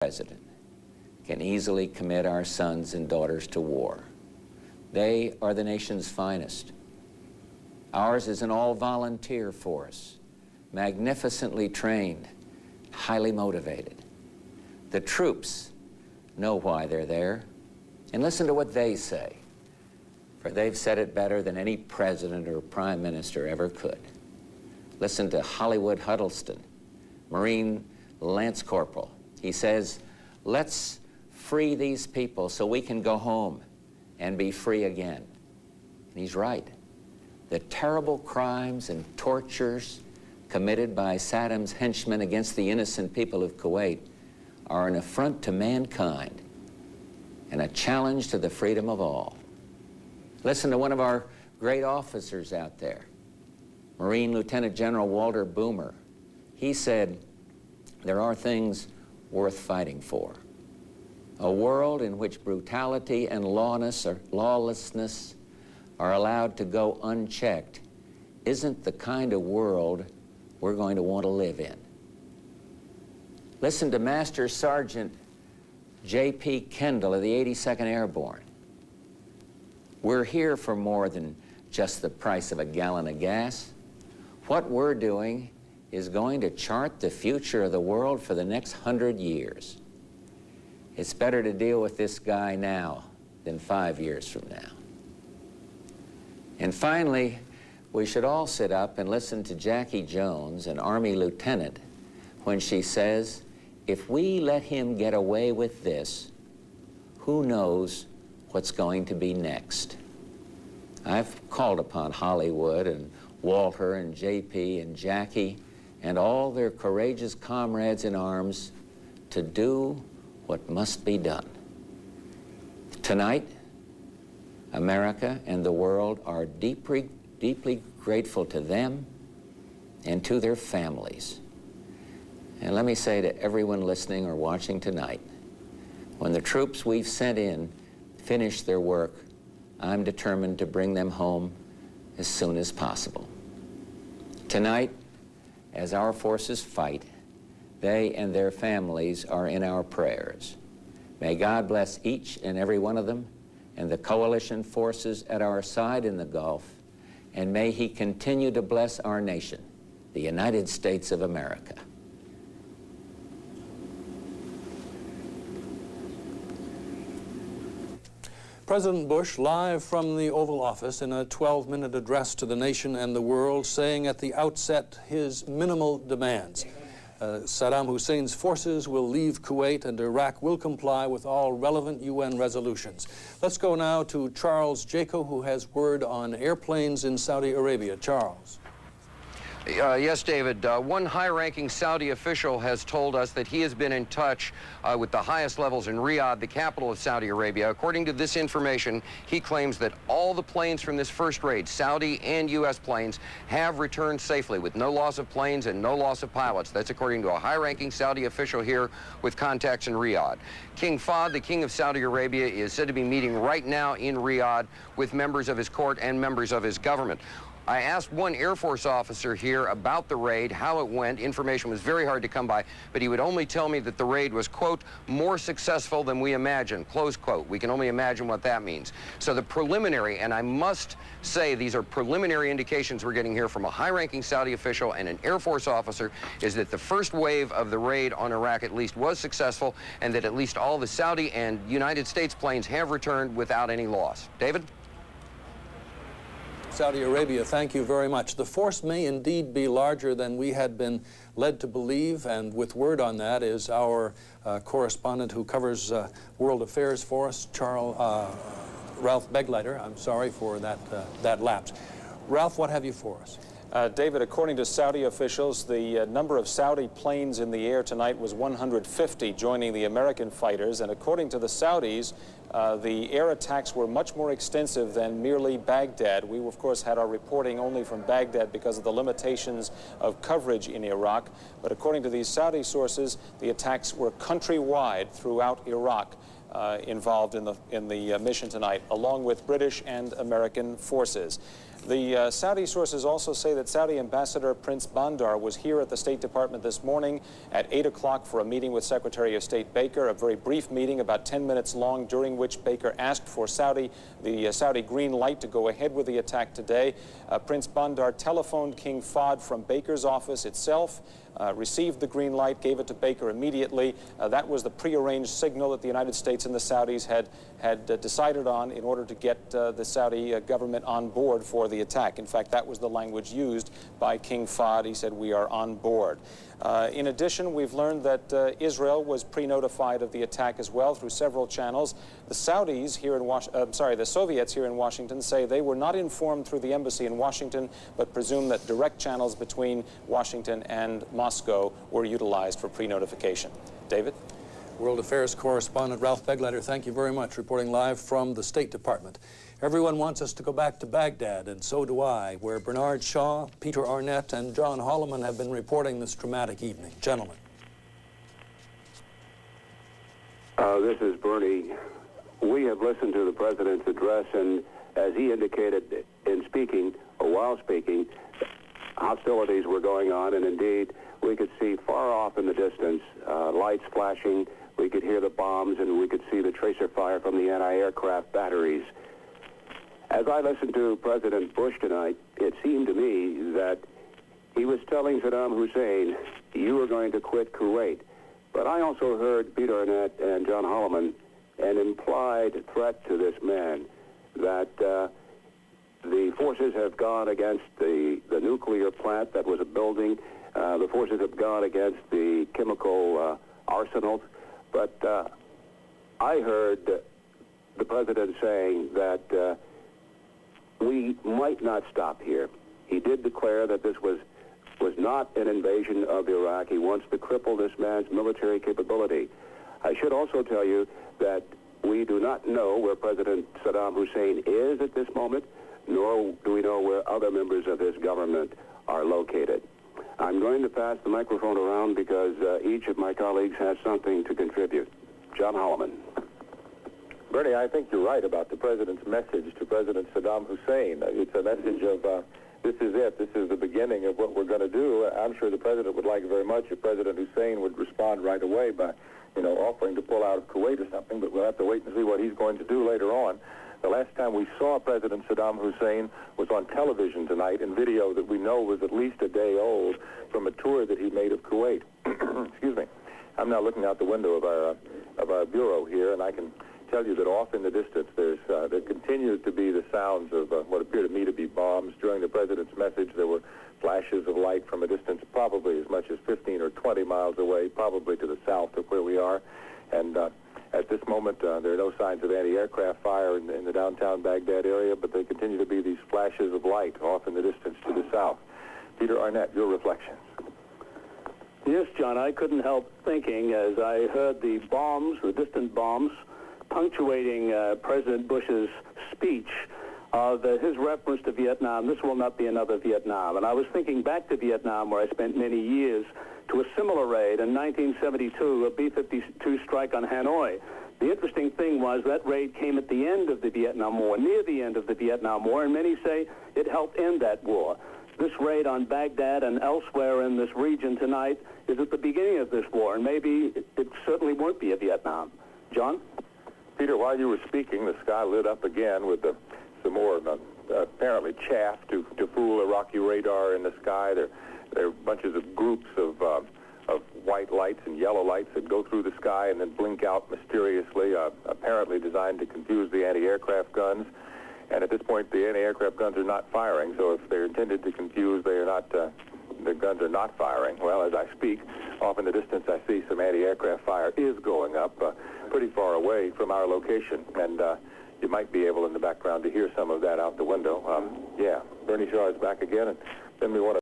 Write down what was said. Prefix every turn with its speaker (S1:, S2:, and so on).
S1: president can easily commit our sons and daughters to war. They are the nation's finest. Ours is an all-volunteer force, magnificently trained, highly motivated. The troops know why they're there, and listen to what they say, for they've said it better than any president or prime minister ever could. Listen to Hollywood Huddleston, Marine Lance Corporal. He says, "Let's free these people so we can go home and be free again." And he's right. The terrible crimes and tortures committed by Saddam's henchmen against the innocent people of Kuwait are an affront to mankind and a challenge to the freedom of all. Listen to one of our great officers out there, Marine Lieutenant General Walter Boomer. He said, "There are things worth fighting for. A world in which brutality and lawlessness are allowed to go unchecked isn't the kind of world we're going to want to live in." Listen to Master Sergeant J.P. Kendall of the 82nd Airborne. "We're here for more than just the price of a gallon of gas. What we're doing is going to chart the future of the world for the next 100 years. It's better to deal with this guy now than 5 years from now." And finally, we should all sit up and listen to Jackie Jones, an Army lieutenant, when she says, "If we let him get away with this, who knows what's going to be next?" I've called upon Hollywood and Walter and JP and Jackie and all their courageous comrades in arms to do what must be done. Tonight, America and the world are deeply grateful to them and to their families. And let me say to everyone listening or watching tonight, when the troops we've sent in finish their work, I'm determined to bring them home as soon as possible. Tonight, as our forces fight, they and their families are in our prayers. May God bless each and every one of them and the coalition forces at our side in the Gulf, and may He continue to bless our nation, the United States of America.
S2: President Bush, live from the Oval Office in a 12-minute address to the nation and the world, saying at the outset his minimal demands. Saddam Hussein's forces will leave Kuwait and Iraq will comply with all relevant UN resolutions. Let's go now to Charles Jaco, who has word on airplanes in Saudi Arabia. Charles.
S3: Yes, David. One high-ranking Saudi official has told us that he has been in touch with the highest levels in Riyadh, the capital of Saudi Arabia. According to this information, he claims that all the planes from this first raid, Saudi and U.S. planes, have returned safely with no loss of planes and no loss of pilots. That's according to a high-ranking Saudi official here with contacts in Riyadh. King Fahd, the King of Saudi Arabia, is said to be meeting right now in Riyadh with members of his court and members of his government. I asked one Air Force officer here about the raid, how it went. Information was very hard to come by, but he would only tell me that the raid was, quote, more successful than we imagined, close quote. We can only imagine what that means. So the preliminary, and I must say these are preliminary indications we're getting here from a high-ranking Saudi official and an Air Force officer, is that the first wave of the raid on Iraq at least was successful, and that at least all the Saudi and United States planes have returned without any loss. David?
S2: Saudi Arabia, thank you very much. The force may indeed be larger than we had been led to believe, and with word on that is our correspondent who covers world affairs for us, Ralph Begleiter. I'm sorry for that lapse. Ralph, what have you for us?
S4: David, according to Saudi officials, the number of Saudi planes in the air tonight was 150, joining the American fighters. And according to the Saudis, the air attacks were much more extensive than merely Baghdad. We, of course, had our reporting only from Baghdad because of the limitations of coverage in Iraq. But according to these Saudi sources, the attacks were countrywide throughout Iraq. Involved in the mission tonight, along with British and American forces. The Saudi sources also say that Saudi Ambassador Prince Bandar was here at the State Department this morning at 8 o'clock for a meeting with Secretary of State Baker, a very brief meeting, about 10 minutes long, during which Baker asked for the Saudi green light to go ahead with the attack today. Prince Bandar telephoned King Fahd from Baker's office itself, received the green light, gave it to Baker immediately. That was the prearranged signal that the United States and the Saudis had decided on in order to get the Saudi government on board for the attack. In fact, that was the language used by King Fahd. He said, "We are on board." In addition, we've learned that Israel was pre-notified of the attack as well through several channels. The Saudis here in the Soviets here in Washington say they were not informed through the embassy in Washington, but presume that direct channels between Washington and Moscow were utilized for pre-notification. David?
S2: World Affairs correspondent Ralph Begleiter, thank you very much, reporting live from the State Department. Everyone wants us to go back to Baghdad, and so do I, where Bernard Shaw, Peter Arnett, and John Holloman have been reporting this dramatic evening. Gentlemen.
S5: This is Bernie. We have listened to the President's address, and as he indicated in speaking, or while speaking, hostilities were going on, and indeed, we could see far off in the distance lights flashing. We could hear the bombs, and we could see the tracer fire from the anti-aircraft batteries. As I listened to President Bush tonight, it seemed to me that he was telling Saddam Hussein, "You are going to quit Kuwait." But I also heard Peter Arnett and John Holloman an implied threat to this man that the forces have gone against the nuclear plant that was a building. The forces have gone against the chemical arsenals. But I heard the President saying that we might not stop here. He did declare that this was not an invasion of Iraq. He wants to cripple this man's military capability. I should also tell you that we do not know where President Saddam Hussein is at this moment, nor do we know where other members of his government are located. I'm going to pass the microphone around because each of my colleagues has something to contribute. John Holloman.
S6: Bernie, I think you're right about the President's message to President Saddam Hussein. It's a message of, this is it, this is the beginning of what we're going to do. I'm sure the President would like it very much if President Hussein would respond right away by, offering to pull out of Kuwait or something, but we'll have to wait and see what he's going to do later on. The last time we saw President Saddam Hussein was on television tonight in video that we know was at least a day old from a tour that he made of Kuwait. Excuse me. I'm now looking out the window of our bureau here, and I can tell you that off in the distance there continues to be the sounds of what appear to me to be bombs. During the President's message, there were flashes of light from a distance probably as much as 15 or 20 miles away, probably to the south of where we are. And at this moment, there are no signs of anti-aircraft fire in the downtown Baghdad area, but there continue to be these flashes of light off in the distance to the south. Peter Arnett, your reflections.
S5: Yes, John, I couldn't help thinking as I heard the bombs, the distant bombs, punctuating President Bush's speech of his reference to Vietnam. This will not be another Vietnam. And I was thinking back to Vietnam, where I spent many years, to a similar raid in 1972, a B-52 strike on Hanoi. The interesting thing was that raid came at the end of the Vietnam War, near the end of the Vietnam War, and many say it helped end that war. This raid on Baghdad and elsewhere in this region tonight is at the beginning of this war, and maybe it certainly won't be a Vietnam. John?
S6: Peter, while you were speaking, the sky lit up again with some more apparently chaff to fool Iraqi radar in the sky. There are bunches of groups of white lights and yellow lights that go through the sky and then blink out mysteriously, apparently designed to confuse the anti-aircraft guns. And at this point, the anti-aircraft guns are not firing, so if they're intended to confuse, they are not. The guns are not firing. Well, as I speak, off in the distance, I see some anti-aircraft fire is going up pretty far away from our location, and you might be able in the background to hear some of that out the window. Yeah, Bernie Shaw is back again, and then we want to